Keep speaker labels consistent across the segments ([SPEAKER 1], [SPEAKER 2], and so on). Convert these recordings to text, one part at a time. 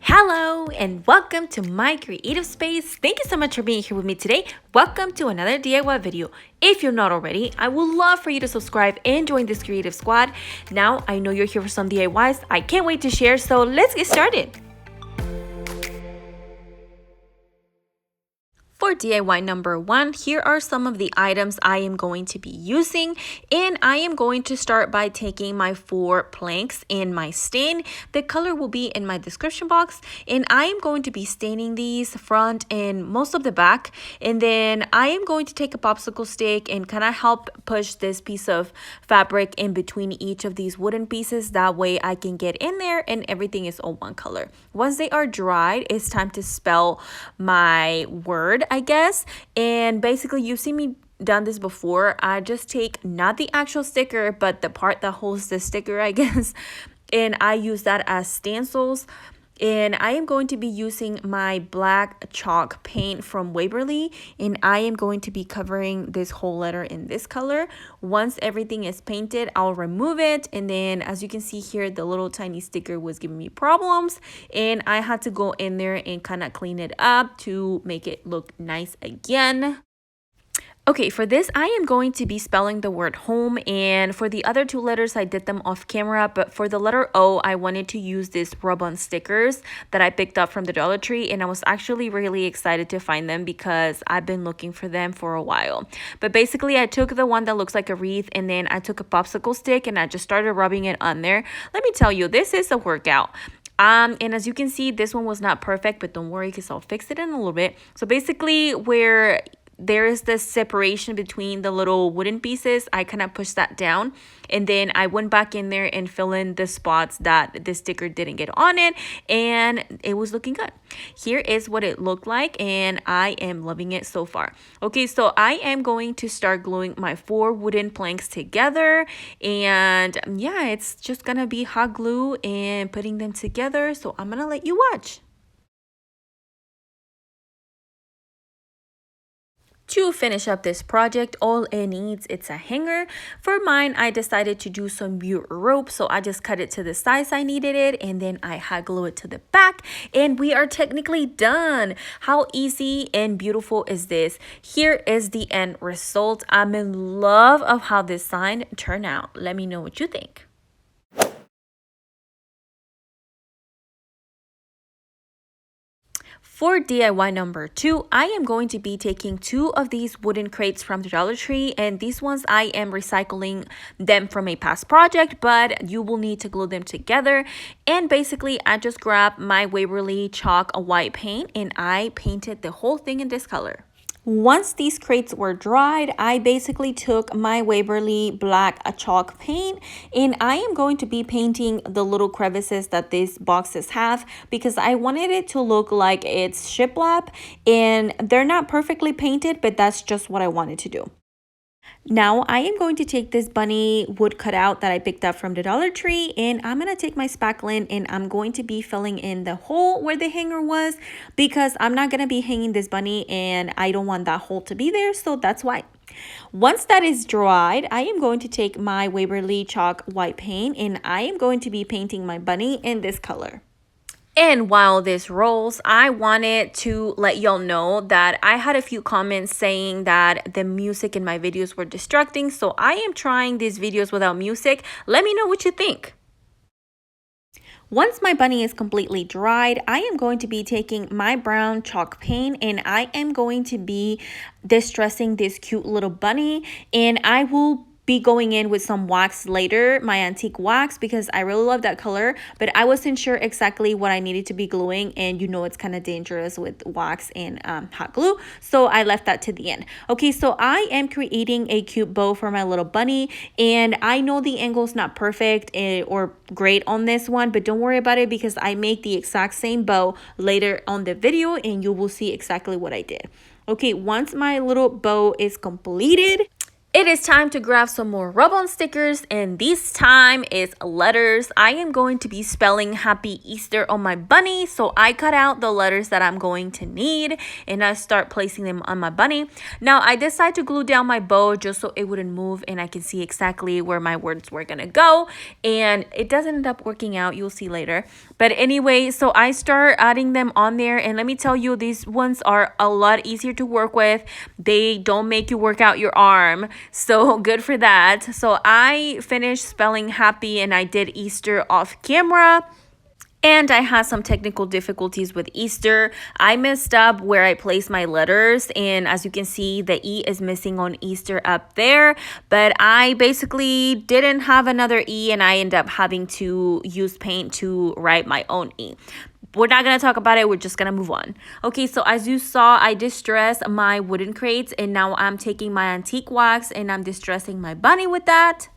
[SPEAKER 1] Hello and welcome to my creative space. Thank you so much for being here with me today. Welcome to another DIY video. If you're not already, I would love for you to subscribe and join this creative squad. Now, I know you're here for some DIYs. I can't wait to share, so let's get started. For DIY number 1, here are some of the items I am going to be using, and I am going to start by taking my 4 planks and my stain. The color will be in my description box, and I am going to be staining these front and most of the back, and then I am going to take a popsicle stick and kind of help push this piece of fabric in between each of these wooden pieces. That way I can get in there and everything is all one color. Once they are dried, it's time to spell my word, I guess. And basically, you've seen me done this before. I just take not the actual sticker, but the part that holds the sticker, I guess, and I use that as stencils. And I am going to be using my black chalk paint from Waverly, and I am going to be covering this whole letter in this color. Once everything is painted, I'll remove it, and then as you can see here, the little tiny sticker was giving me problems, and I had to go in there and kind of clean it up to make it look nice again. Okay, for this, I am going to be spelling the word home, and for the other 2 letters, I did them off camera, but for the letter O, I wanted to use this rub-on stickers that I picked up from the Dollar Tree, and I was actually really excited to find them because I've been looking for them for a while. But basically, I took the one that looks like a wreath, and then I took a popsicle stick, and I just started rubbing it on there. Let me tell you, this is a workout. And as you can see, this one was not perfect, but don't worry because I'll fix it in a little bit. So basically, where there is this separation between the little wooden pieces, I kind of pushed that down, and then I went back in there and fill in the spots that the sticker didn't get on it, and it was looking good. Here is what it looked like, and I am loving it so far. Okay, so I am going to start gluing my 4 wooden planks together, and yeah, it's just gonna be hot glue and putting them together, so I'm gonna let you watch. To finish up this project, all it needs is a hanger. For mine, I decided to do some butte rope, so I just cut it to the size I needed it, and then I hot glue it to the back, and we are technically done. How easy and beautiful is this? Here is the end result. I'm in love of how this sign turned out. Let me know what you think. For DIY number 2, I am going to be taking 2 of these wooden crates from the Dollar Tree, and these ones I am recycling them from a past project, but you will need to glue them together. And basically, I just grabbed my Waverly chalk white paint, and I painted the whole thing in this color. Once these crates were dried, I basically took my Waverly black chalk paint, and I am going to be painting the little crevices that these boxes have because I wanted it to look like it's shiplap, and they're not perfectly painted, but that's just what I wanted to do. Now I am going to take this bunny wood cutout that I picked up from the Dollar Tree, and I'm going to take my spackling and I'm going to be filling in the hole where the hanger was because I'm not going to be hanging this bunny and I don't want that hole to be there, so that's why. Once that is dried, I am going to take my Waverly chalk white paint and I am going to be painting my bunny in this color. And while this rolls, I wanted to let y'all know that I had a few comments saying that the music in my videos were distracting. So I am trying these videos without music. Let me know what you think. Once my bunny is completely dried, I am going to be taking my brown chalk paint and I am going to be distressing this cute little bunny, and I will be going in with some wax later, my antique wax, because I really love that color, but I wasn't sure exactly what I needed to be gluing, and you know it's kind of dangerous with wax and hot glue, so I left that to the end. Okay, so I am creating a cute bow for my little bunny, and I know the angle's not perfect or great on this one, but don't worry about it because I make the exact same bow later on the video and you will see exactly what I did. Okay, once my little bow is completed, it is time to grab some more rub-on stickers, and this time is letters. I am going to be spelling Happy Easter on my bunny, so I cut out the letters that I'm going to need and I start placing them on my bunny. Now, I decided to glue down my bow just so it wouldn't move and I can see exactly where my words were gonna go, and it doesn't end up working out. You'll see later. But anyway, so I start adding them on there, and let me tell you, these ones are a lot easier to work with. They don't make you work out your arm, so good for that. So I finished spelling happy, and I did Easter off camera. And I had some technical difficulties with Easter. I messed up where I placed my letters. And as you can see, the E is missing on Easter up there. But I basically didn't have another E, and I ended up having to use paint to write my own E. We're not going to talk about it. We're just going to move on. Okay, so as you saw, I distressed my wooden crates. And now I'm taking my antique wax and I'm distressing my bunny with that.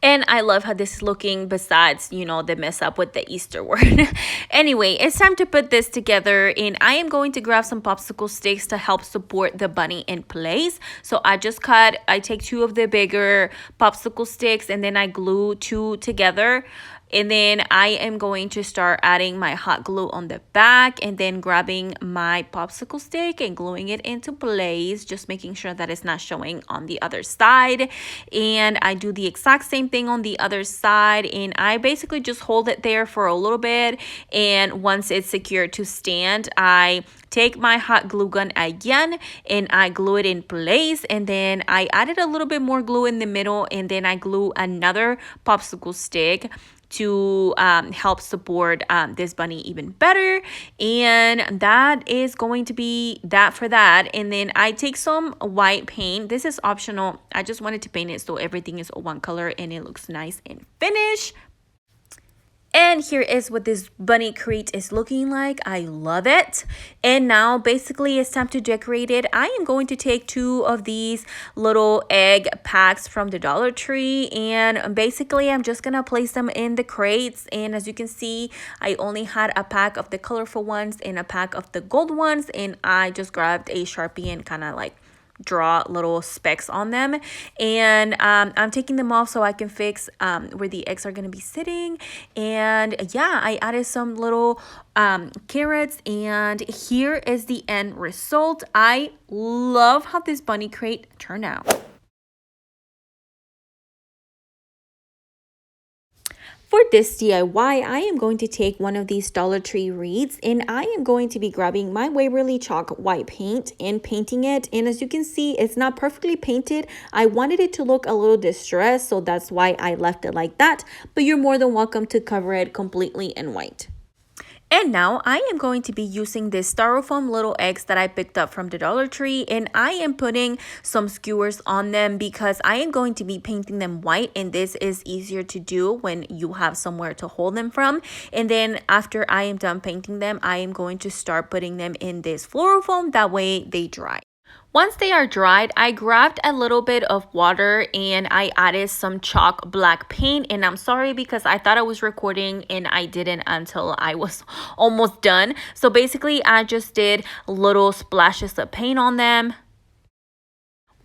[SPEAKER 1] And I love how this is looking, besides, you know, the mess up with the Easter word. Anyway, it's time to put this together, and I am going to grab some popsicle sticks to help support the bunny in place. So I take 2 of the bigger popsicle sticks, and then I glue 2 together. And then I am going to start adding my hot glue on the back, and then grabbing my popsicle stick and gluing it into place, just making sure that it's not showing on the other side. And I do the exact same thing on the other side, and I basically just hold it there for a little bit. And once it's secured to stand, I take my hot glue gun again and I glue it in place, and then I added a little bit more glue in the middle, and then I glue another popsicle stick to help support this bunny even better. And that is going to be that for that. And then I take some white paint. This is optional. I just wanted to paint it so everything is one color and it looks nice and finished. And here is what this bunny crate is looking like. I love it. And now basically it's time to decorate it. I am going to take 2 of these little egg packs from the Dollar Tree, and basically I'm just gonna place them in the crates. And as you can see, I only had a pack of the colorful ones and a pack of the gold ones, and I just grabbed a Sharpie and kind of like draw little specks on them. And I'm taking them off so I can fix where the eggs are going to be sitting. And yeah, I added some little carrots, and here is the end result. I love how this bunny crate turned out. For this DIY, I am going to take one of these Dollar Tree wreaths, and I am going to be grabbing my Waverly chalk white paint and painting it. And as you can see, it's not perfectly painted. I wanted it to look a little distressed, so that's why I left it like that. But you're more than welcome to cover it completely in white. And now I am going to be using this styrofoam little eggs that I picked up from the Dollar Tree, and I am putting some skewers on them because I am going to be painting them white, and this is easier to do when you have somewhere to hold them from. And then after I am done painting them, I am going to start putting them in this floral foam, that way they dry. Once they are dried, I grabbed a little bit of water and I added some chalk black paint. And I'm sorry because I thought I was recording and I didn't until I was almost done. So basically, I just did little splashes of paint on them.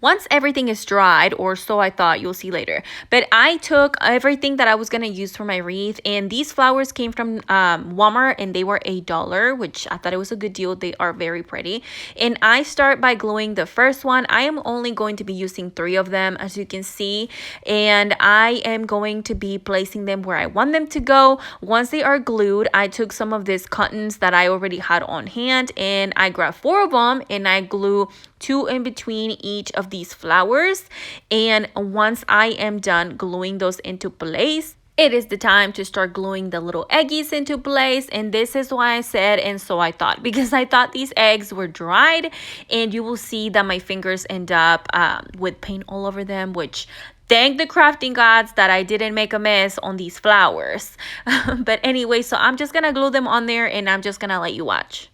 [SPEAKER 1] Once everything is dried, or so I thought, you'll see later. But I took everything that I was going to use for my wreath, and these flowers came from Walmart, and they were $1, which I thought it was a good deal. They are very pretty. And I start by gluing the first one. I am only going to be using 3 of them, as you can see. And I am going to be placing them where I want them to go. Once they are glued, I took some of these cottons that I already had on hand, and I grabbed 4 of them, and I glue 2 in between each of these flowers. And once I am done gluing those into place, it is the time to start gluing the little eggies into place. And this is why I said, and so I thought, because I thought these eggs were dried, and you will see that my fingers end up with paint all over them, which thank the crafting gods that I didn't make a mess on these flowers. But anyway, so I'm just gonna glue them on there, and I'm just gonna let you watch.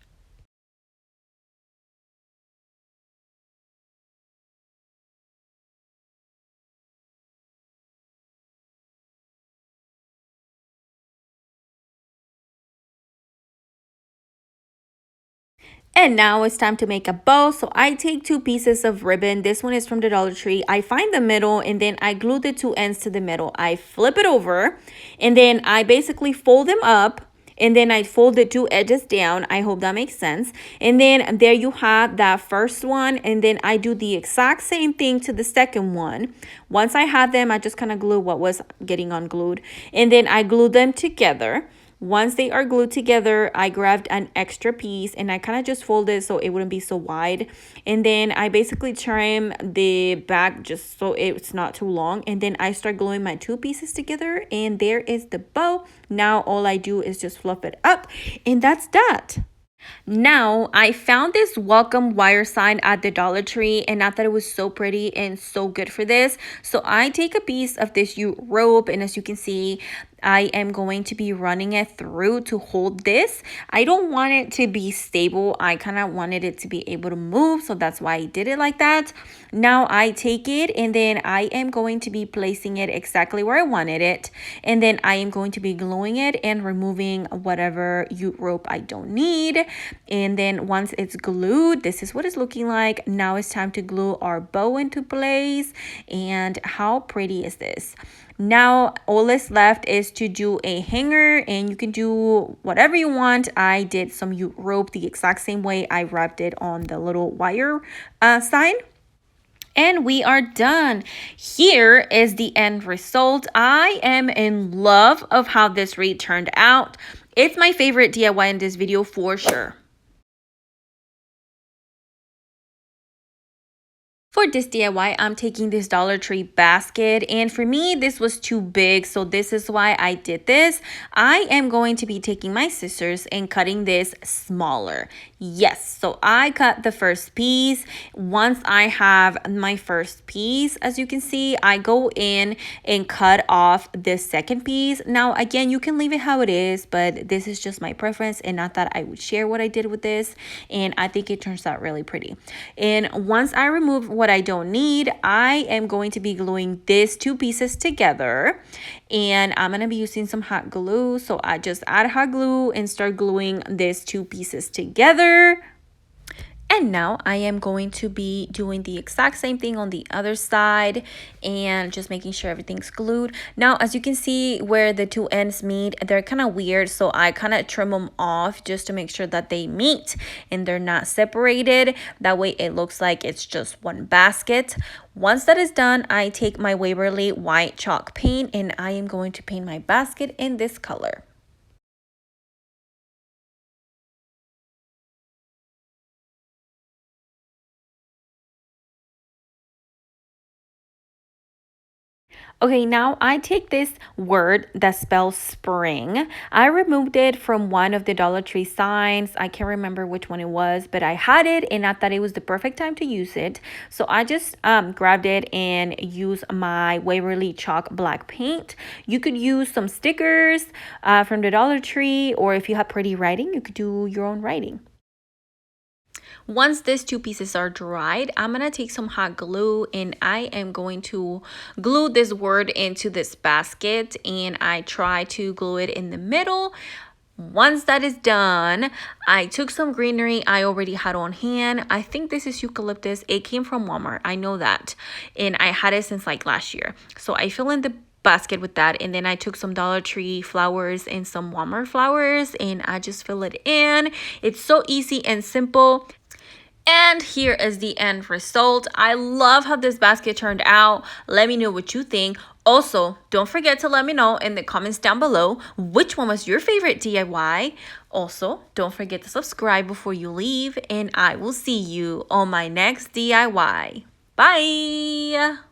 [SPEAKER 1] And now it's time to make a bow. So I take 2 pieces of ribbon. This one is from the Dollar Tree. I find the middle, and then I glue the 2 ends to the middle. I flip it over, and then I basically fold them up, and then I fold the 2 edges down. I hope that makes sense. And then there you have that first one, and then I do the exact same thing to the second one. Once I have them, I just kind of glue what was getting unglued, and then I glue them together. Once they are glued together, I grabbed an extra piece and I kind of just folded it so it wouldn't be so wide. And then I basically trim the back just so it's not too long. And then I start gluing my two pieces together, and there is the bow. Now all I do is just fluff it up, and that's that. Now, I found this welcome wire sign at the Dollar Tree, and I thought it was so pretty and so good for this. So I take a piece of this rope, and as you can see, I am going to be running it through to hold this. I don't want it to be stable. I kind of wanted it to be able to move, so that's why I did it like that. Now I take it, and then I am going to be placing it exactly where I wanted it. And then I am going to be gluing it and removing whatever rope I don't need. And then once it's glued, this is what it's looking like. Now it's time to glue our bow into place. And how pretty is this? Now all that's left is to do a hanger, and you can do whatever you want. I did some rope the exact same way I wrapped it on the little wire sign. And we are done. Here is the end result. I am in love of how this wreath turned out. It's my favorite DIY in this video for sure. For this DIY, I'm taking this Dollar Tree basket, and for me, this was too big, so this is why I did this. I am going to be taking my scissors and cutting this smaller. Yes, so I cut the first piece. Once I have my first piece, as you can see, I go in and cut off the second piece. Now, again, you can leave it how it is, but this is just my preference, and I thought I would share what I did with this, and I think it turns out really pretty. And once I remove what I don't need, I am going to be gluing these two pieces together, and I'm going to be using some hot glue. So I just add hot glue and start gluing these two pieces together. And now I am going to be doing the exact same thing on the other side and just making sure everything's glued. Now, as you can see where the two ends meet, they're kind of weird. So I kind of trim them off just to make sure that they meet and they're not separated. That way it looks like it's just one basket. Once that is done, I take my Waverly white chalk paint and I am going to paint my basket in this color. Okay, now I take this word that spells spring. I removed it from one of the Dollar Tree signs. I can't remember which one it was, but I had it and I thought it was the perfect time to use it. So I just grabbed it and used my Waverly chalk black paint. You could use some stickers from the Dollar Tree, or if you have pretty writing, you could do your own writing. Once these two pieces are dried, I'm going to take some hot glue and I am going to glue this word into this basket, and I try to glue it in the middle. Once that is done, I took some greenery I already had on hand. I think this is eucalyptus. It came from Walmart. I know that. And I had it since like last year. So I fill in the basket with that, and then I took some Dollar Tree flowers and some Walmart flowers and I just fill it in. It's so easy and simple. And here is the end result. I love how this basket turned out. Let me know what you think. Also, don't forget to let me know in the comments down below which one was your favorite DIY. Also, don't forget to subscribe before you leave, and I will see you on my next DIY. Bye!